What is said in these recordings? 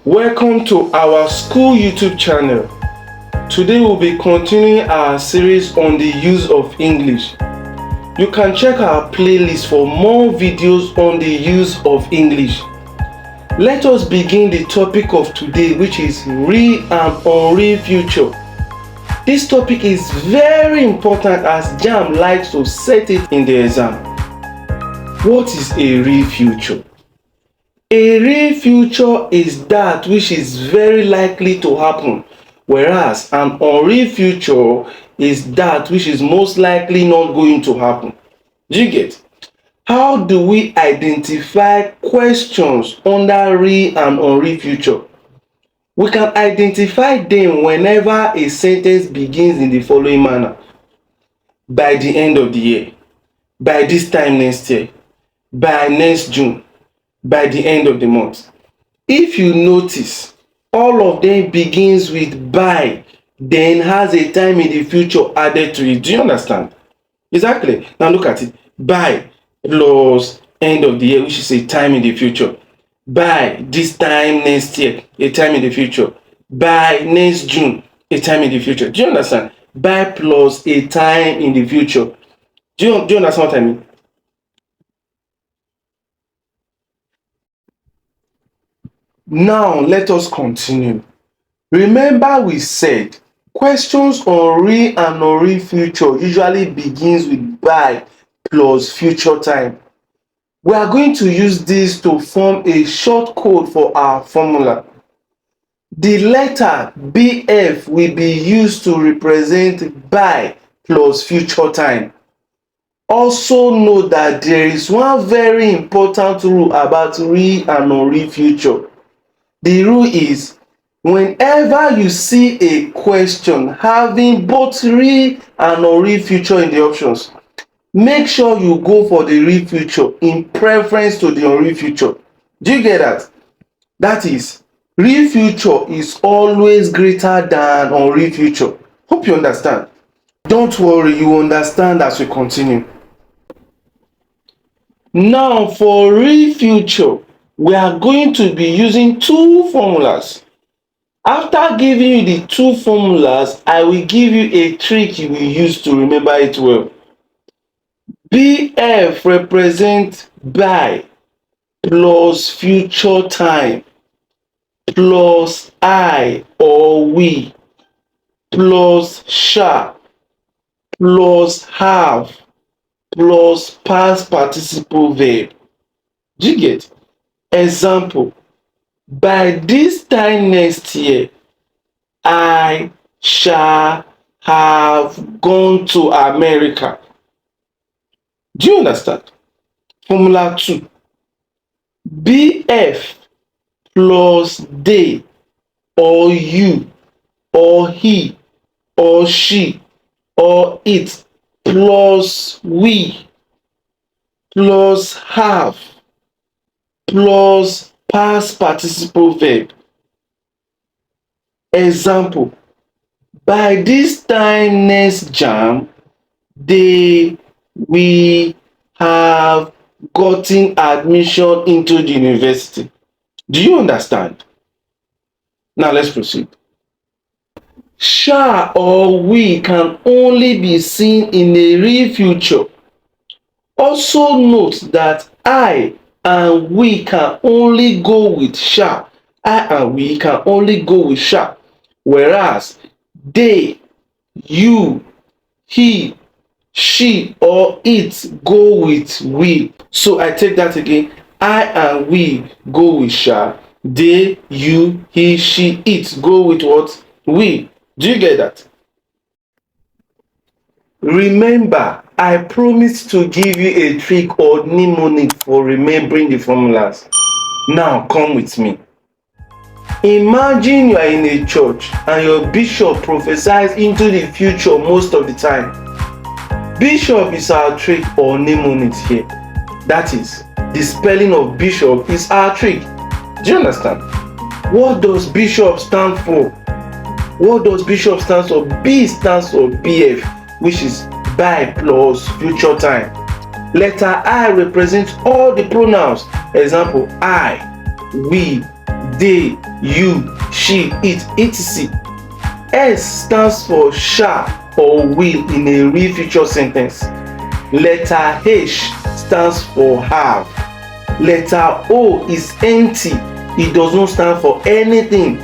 Welcome to our school YouTube channel. Today we'll be continuing our series on the use of English. You can check our playlist for more videos on the use of English. Let us begin the topic of today, which is real and unreal future. This topic is very important as Jamb likes to set it in the exam. What is a real future? A real future is that which is very likely to happen, whereas an unreal future is that which is most likely not going to happen. Do you get? How do we identify questions under real and unreal future? We can identify them whenever a sentence begins in the following manner: by the end of the year, by this time next year, by next June, by the end of the month. If you notice, all of them begins with by, then has a time in the future added to it. Do you understand? Exactly. Now look at it. By plus end of the year, which is a time in the future. By this time next year, a time in the future. By next June, a time in the future. Do you understand? By plus a time in the future. Do you understand what I mean? Now let us continue. Remember we said questions on real and unreal future usually begins with by plus future time. We are going to use this to form a short code for our formula. The letter BF will be used to represent by plus future time. Also note that there is one very important rule about real and unreal future. The rule is, whenever you see a question having both real and unreal future in the options, make sure you go for the real future in preference to the unreal future. Do you get that? That is, real future is always greater than unreal future. Hope you understand. Don't worry, you understand as we continue. Now for real future, we are going to be using two formulas. After giving you the two formulas, I will give you a trick you will use to remember it well. BF represents by plus future time plus I or we plus shall plus have plus past participle verb. Do you get? Example: by this time next year, I shall have gone to America. Do you understand? Formula 2. BF plus they or you or he or she or it plus we plus have plus past participle verb. Example: by this time next Jamb, they will have gotten admission into the university. Do you understand? Now let's proceed. Shall or we can only be seen in a real future. Also note that I and we can only go with shall. I and we can only go with shall, whereas they, you, he, she or it go with will. So I take that again. I and we go with shall. They, you, he, she, it go with what? We. Do you get that? Remember, I promised to give you a trick or mnemonic for remembering the formulas. Now come with me. Imagine you are in a church and your bishop prophesies into the future most of the time. Bishop is our trick or mnemonic here. That is, the spelling of bishop is our trick. Do you understand? What does bishop stand for? What does bishop stand for? B stands for BF, which is by plus future time. Letter I represents all the pronouns. Example: I, we, they, you, she, it, etc. S stands for shall or will in a real future sentence. Letter H stands for have. Letter O is empty. It does not stand for anything.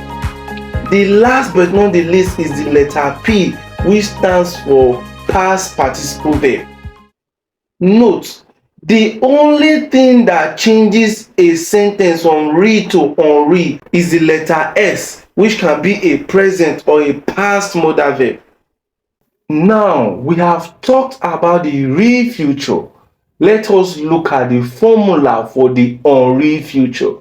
The last but not the least is the letter P, which stands for past participle verb. Note, the only thing that changes a sentence from real to unreal is the letter S, which can be a present or a past modal verb. Now we have talked about the real future. Let us look at the formula for the unreal future.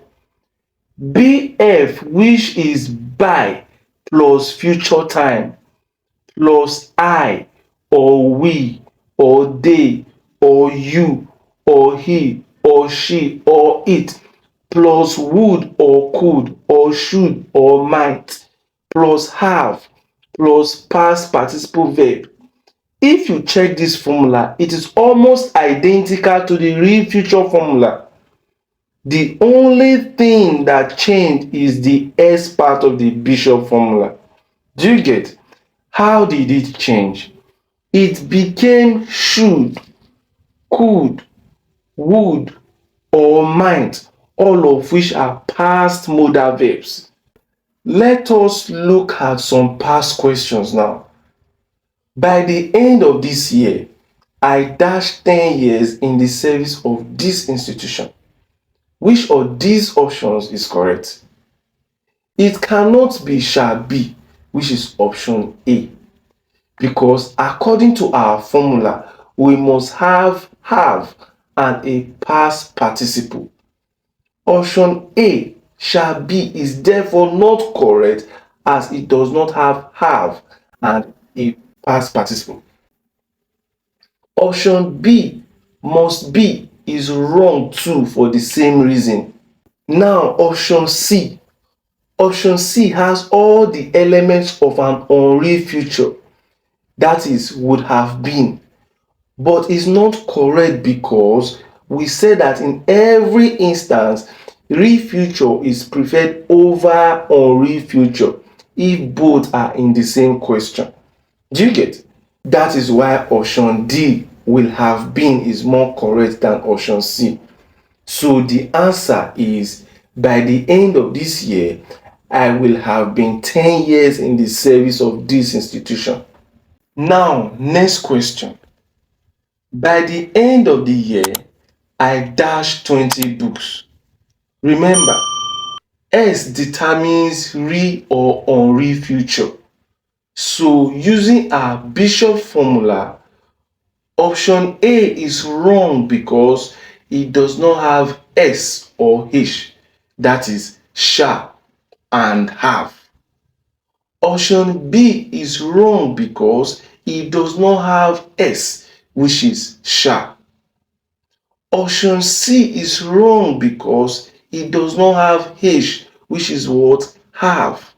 BF, which is by plus future time plus I or we or they or you or he or she or it plus would or could or should or might plus have plus past participle verb. If you check this formula, it is almost identical to the real future formula. The only thing that changed is the S part of the Bishop formula. Do you get? How did it change? It became should, could, would, or might, all of which are past modal verbs. Let us look at some past questions now. By the end of this year, I dashed 10 years in the service of this institution. Which of these options is correct? It cannot be shall be, which is option A, because according to our formula, we must have and a past participle. Option A, shall be, is therefore not correct as it does not have and a past participle. Option B, must be, is wrong too for the same reason. Now option C. Option C has all the elements of an unreal future, that is, would have been, but is not correct because we said that in every instance, real future is preferred over unreal future if both are in the same question. Do you get? That is why option D, will have been, is more correct than option C. So the answer is, by the end of this year, I will have been 10 years in the service of this institution. Now, next question. By the end of the year, I dashed 20 books. Remember, S determines real or unreal future. So using our Bishop formula, option A is wrong because it does not have S or H, that is shall and have. Option B is wrong because it does not have S, which is shall. Option C is wrong because it does not have H, which is what? Have.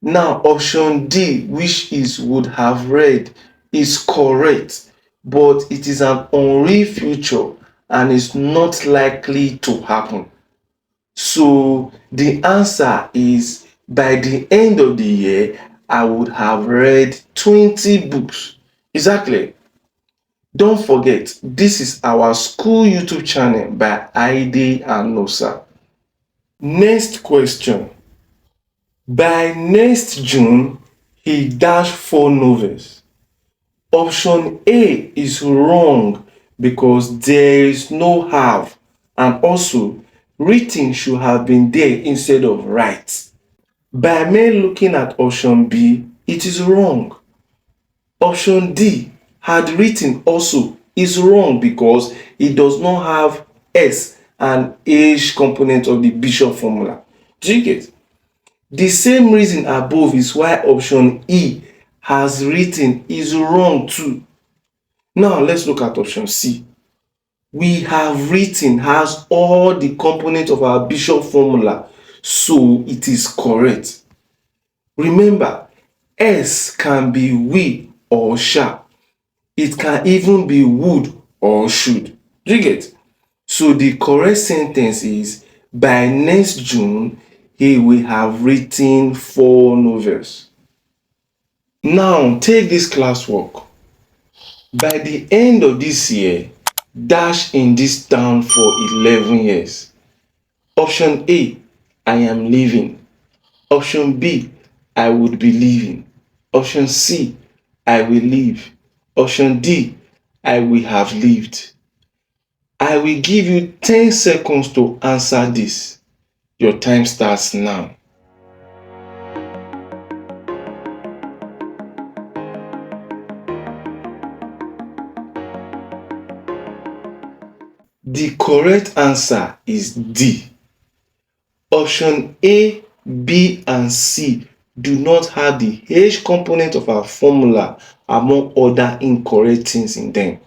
Now option D, which is would have read, is correct, but it is an unreal future and is not likely to happen. So the answer is, by the end of the year, I would have read 20 books. Exactly. Don't forget, this is our school YouTube channel by Aide and Nosa. Next question. By next June, he dashed 4 novels. Option A is wrong because there is no have, and also written should have been there instead of write. By me looking at option B, it is wrong. Option D, had written, also is wrong because it does not have S and H component of the Bishop formula. Do you get? The same reason above is why option E, has written, is wrong too. Now let's look at option C. We have written has all the components of our Bishop formula, so it is correct. Remember, S can be we or shall. It can even be would or should. Do you get? So the correct sentence is, by next June, he will have written 4 novels. Now take this classwork. By the end of this year, dash in this town for 11 years. Option A, I am leaving. Option B, I would be leaving. Option C, I will leave. Option D, I will have lived. I will give you 10 seconds to answer this. Your time starts now. The correct answer is D. Option A, B, and C do not have the H component of our formula among other incorrect things in them.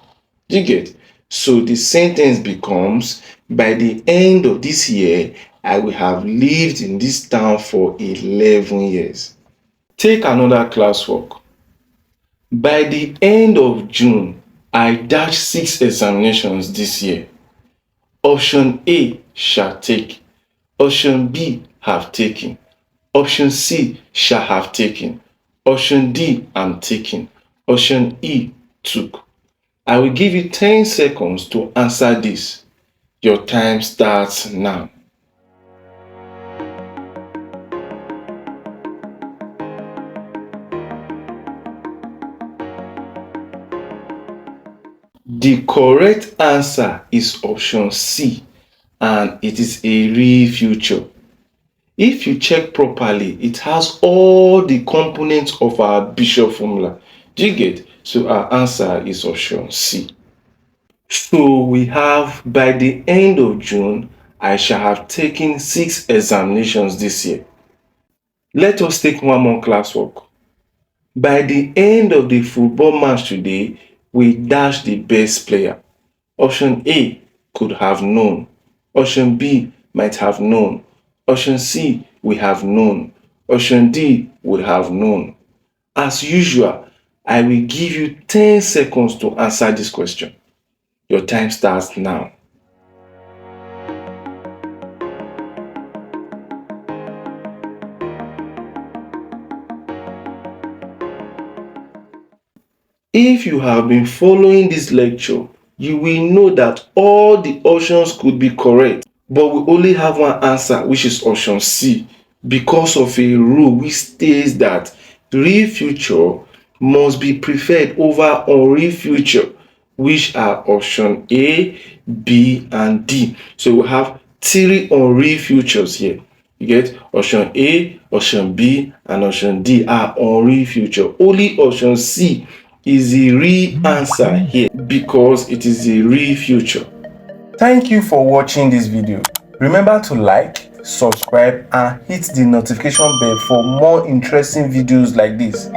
You get? So the sentence becomes, by the end of this year, I will have lived in this town for 11 years. Take another classwork. By the end of June, I dash 6 examinations this year. Option A, shall take. Option B, have taken. Option C, shall have taken. Option D, am taking. Option E, took. I will give you 10 seconds to answer this. Your time starts now. The correct answer is option C, and it is a real future. If you check properly, it has all the components of our Bishop formula. Do you get? So our answer is option C. So we have, by the end of June, I shall have taken 6 examinations this year. Let us take one more classwork. By the end of the football match today, we dash the best player. Option A, could have known. Option B, might have known. Option C, we have known. Option D, would have known. As usual, I will give you 10 seconds to answer this question. Your time starts now. If you have been following this lecture, you will know that all the options could be correct, but we only have one answer, which is option C, because of a rule which states that real future must be preferred over unreal future, which are option A, B, and D. So we have 3 unreal futures here. You get? Option A, option B, and option D are unreal future. Only option C is the real answer here because it is the real future. Thank you for watching this video. Remember to like, subscribe, and hit the notification bell for more interesting videos like this.